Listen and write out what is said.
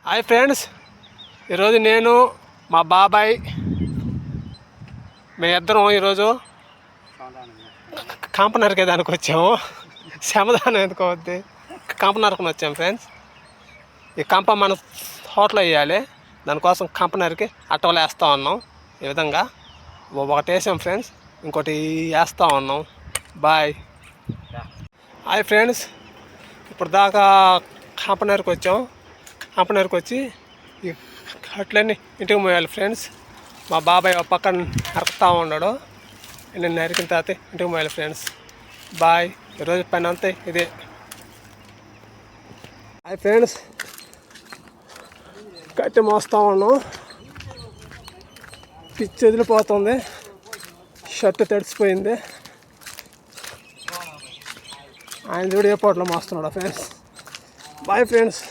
Hi friends, ఈరోజు నేను మా బాబాయ్ మేమిద్దరం ఈరోజు కంప నరికేదానికి వచ్చాము. శ్రమదానం ఎందుకోవద్ది, కంప నరకని వచ్చాము ఫ్రెండ్స్. ఈ కంప మన హోటల్లో వేయాలి, దానికోసం కంప నరికి అట్టవలు వేస్తూ ఉన్నాం. ఈ విధంగా ఒకటి వేసాం ఫ్రెండ్స్, ఇంకోటి వేస్తూ ఉన్నాం. బాయ్. హాయ్ ఫ్రెండ్స్, ఇప్పుడు దాకా కంప నరికి వచ్చాం. కంప నరికి వచ్చి ఈ కట్లన్నీ ఇంటికి పోయాలి ఫ్రెండ్స్. మా బాబాయ్ ఒక పక్కన నరుకుతూ ఉన్నాడు, నేను నరికిన తర్వాత ఇంటికి పోయాలి ఫ్రెండ్స్. బాయ్. ఈరోజు పని అంతే ఇదే. హాయ్ ఫ్రెండ్స్, కట్టి మోస్తూ ఉన్నాం. పిచ్చి వదిలిపోతుంది, షర్ట్ తడిసిపోయింది. ఆయన చూడు ఏ పోట్లో మోస్తున్నాడు ఫ్రెండ్స్. Boy friends.